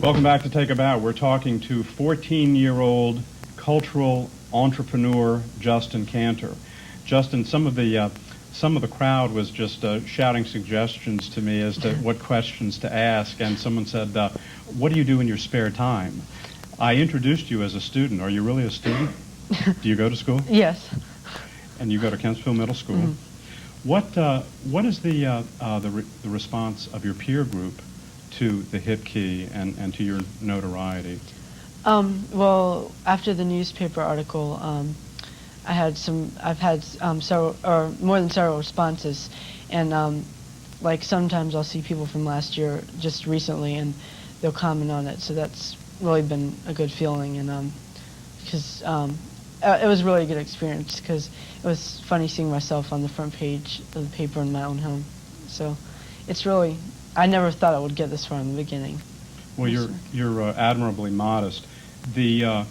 Welcome back to Take a Bow. We're talking to 14-year-old cultural entrepreneur Justin Kantor. Justin, some of the crowd was just shouting suggestions to me as to what questions to ask, and someone said, "What do you do in your spare time?" I introduced you as a student. Are you really a student? Do you go to school? Yes. And you go to Kentsville Middle School. Mm-hmm. What is the response of your peer group to the hip key and to your notoriety? Well, after the newspaper article, I've had several, or more than several responses, and like sometimes I'll see people from last year just recently, and they'll comment on it. So that's really been a good feeling, and because it was really a good experience, because it was funny seeing myself on the front page of the paper in my own home. So it's really, I never thought I would get this far in the beginning. Well, you're admirably modest. The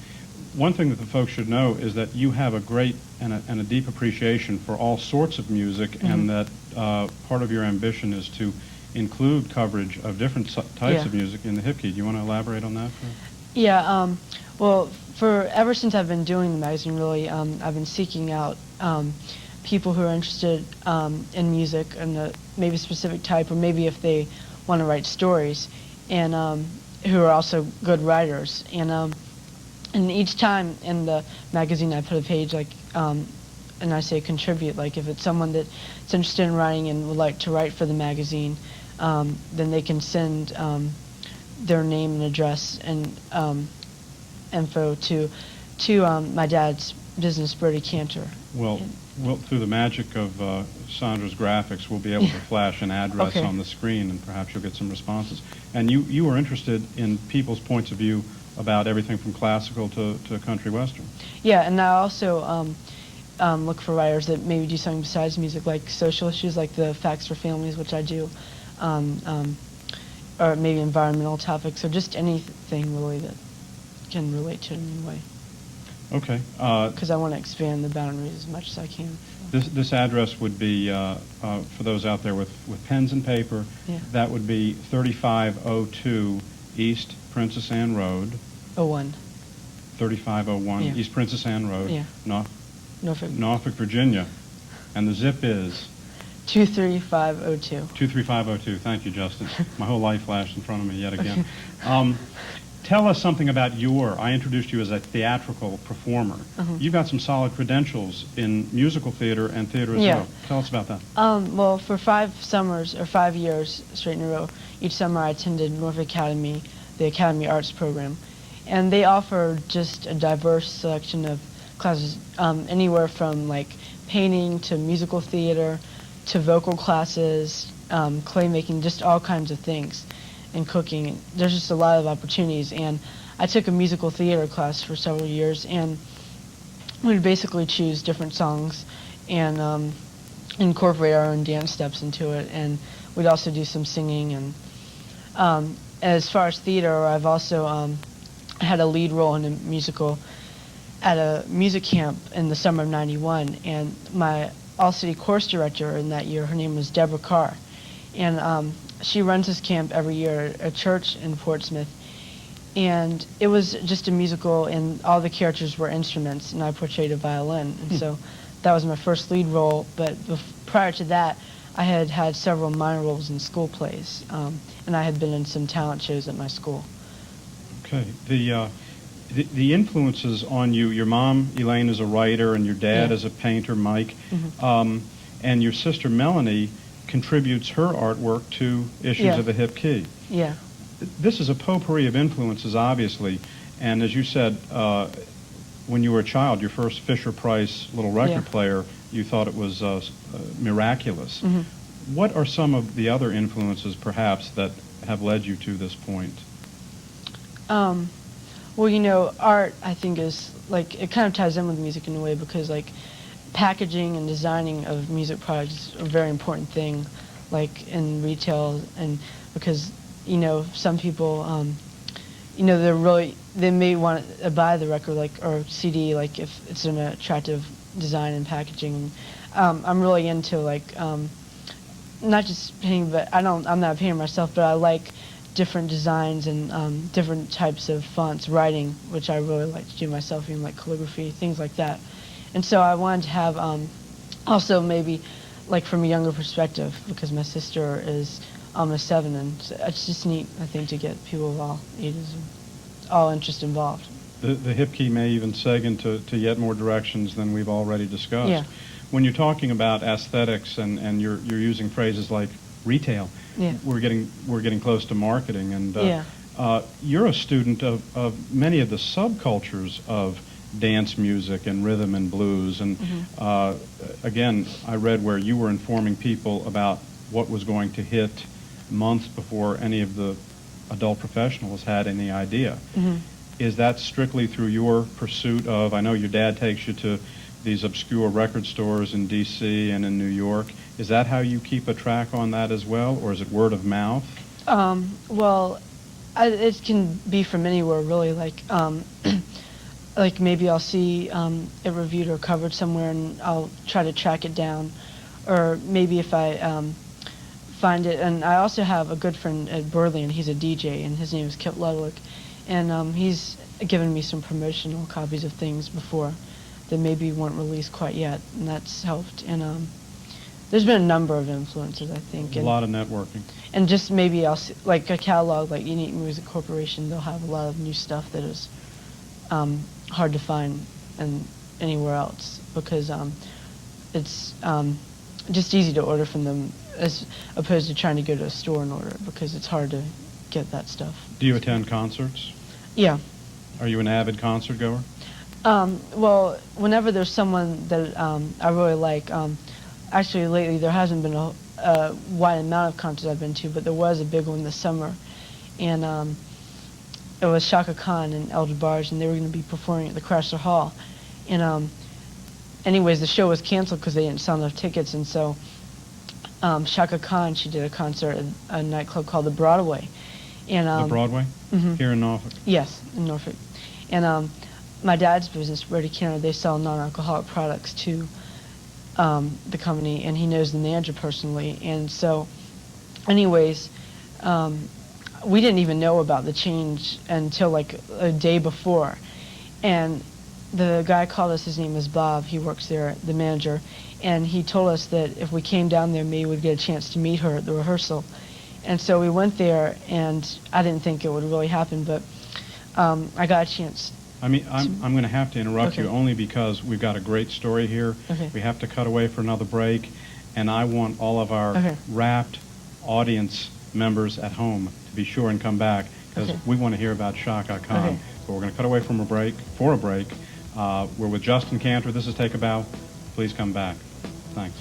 one thing that the folks should know is that you have a great and a deep appreciation for all sorts of music, mm-hmm. and that part of your ambition is to include coverage of different types of music in the hip key. Do you want to elaborate on that? Yeah. Well, ever since I've been doing the magazine, really, I've been seeking out people who are interested in music and maybe a specific type, or maybe if they want to write stories, and who are also good writers. And each time in the magazine I put a page, like, and I say contribute, like if it's someone that's interested in writing and would like to write for the magazine, then they can send their name and address and info to my dad's business, Bertie Kantor. Well, through the magic of Sandra's graphics, we'll be able to flash an address on the screen, and perhaps you'll get some responses. And you are interested in people's points of view about everything from classical to country western. Yeah, and I also look for writers that maybe do something besides music, like social issues, like the Facts for Families, which I do, or maybe environmental topics, or just anything really that can relate to it in any way. Okay. Because I want to expand the boundaries as much as I can. This address would be, for those out there with pens and paper, that would be 3502 East Princess Anne Road. 01. 3501 East Princess Anne Road, Norfolk, Virginia. And the zip is? 23502. 23502. Thank you, Justin. My whole life flashed in front of me yet again. Tell us something about I introduced you as a theatrical performer. Mm-hmm. You've got some solid credentials in musical theater and theater as well. Tell us about that. Well, for 5 years straight in a row, each summer I attended Norfolk Academy, the Academy Arts program. And they offer just a diverse selection of classes, anywhere from like painting to musical theater to vocal classes, clay making, just all kinds of things. And cooking. There's just a lot of opportunities, and I took a musical theater class for several years, and we'd basically choose different songs and incorporate our own dance steps into it, and we'd also do some singing. And as far as theater, I've also had a lead role in a musical at a music camp in the summer of '91, and my all-city course director in that year, her name was Deborah Carr, and she runs this camp every year at a church in Portsmouth, and it was just a musical, and all the characters were instruments, and I portrayed a violin, and so that was my first lead role. But prior to that, I had had several minor roles in school plays, and I had been in some talent shows at my school. Okay. The influences on you, your mom, Elaine, is a writer, and your dad is a painter, Mike, and your sister, Melanie, contributes her artwork to issues of the hip key. Yeah. This is a potpourri of influences, obviously, and as you said, when you were a child, your first Fisher-Price little record player, you thought it was miraculous. Mm-hmm. What are some of the other influences, perhaps, that have led you to this point? Well, you know, art, I think, is, like, it kind of ties in with music in a way, because, like, packaging and designing of music products is a very important thing, like in retail, and because, you know, some people, you know, they may want to buy the record, like, or CD, like, if it's an attractive design and packaging. I'm really into, like, not just painting, but I'm not a painter myself, but I like different designs and different types of fonts, writing, which I really like to do myself, even like calligraphy, things like that. And so I wanted to have also maybe like from a younger perspective, because my sister is almost 7, and so it's just neat, I think, to get people of all ages and all interests involved. The hip key may even seg into yet more directions than we've already discussed. Yeah. When you're talking about aesthetics and you're using phrases like retail, Yeah. we're getting close to marketing, and Yeah. you're a student of many of the subcultures of dance music and rhythm and blues. And again, I read where you were informing people about what was going to hit months before any of the adult professionals had any idea. Is that strictly through your pursuit of, I know your dad takes you to these obscure record stores in D.C. and in New York. Is that how you keep a track on that as well, or is it word of mouth? Well, it can be from anywhere, really. Like, like maybe I'll see it reviewed or covered somewhere, and I'll try to track it down. Or maybe if I find it, and I also have a good friend at Burley, and he's a DJ, and his name is Kip Ludwig, and he's given me some promotional copies of things before that maybe weren't released quite yet, and that's helped. And there's been a number of influences, I think. A lot of networking. And just maybe I'll see, like a catalog, like Unique Music Corporation, they'll have a lot of new stuff that is hard to find anywhere else, because it's just easy to order from them as opposed to trying to go to a store and order it, because it's hard to get that stuff. Do you attend concerts? Yeah. Are you an avid concert goer? Well, whenever there's someone that I really like, actually lately there hasn't been a wide amount of concerts I've been to, but there was a big one this summer, and it was Shaka Khan and El DeBarge, and they were going to be performing at the Chrysler Hall. And anyways, the show was canceled because they didn't sell enough tickets, and so Shaka Khan, she did a concert at a nightclub called the Broadway. And The Broadway? Here in Norfolk? Yes, in Norfolk. And my dad's business, Brody Kantor, they sell non-alcoholic products to the company, and he knows the manager personally. And so, anyways, we didn't even know about the change until like a day before. And the guy called us, his name is Bob, he works there, the manager, and he told us that if we came down there, maybe we'd get a chance to meet her at the rehearsal. And so we went there, and I didn't think it would really happen, but I got a chance. I mean, I'm going to have to interrupt you Okay. only because we've got a great story here. Okay. We have to cut away for another break, and I want all of our Okay. rapt audience members at home to be sure and come back, because Okay. we want to hear about Shaka Khan. Okay. But we're going to cut away from a break, for a break. We're with Justin Kantor. This is Take a Bow. Please come back. Thanks.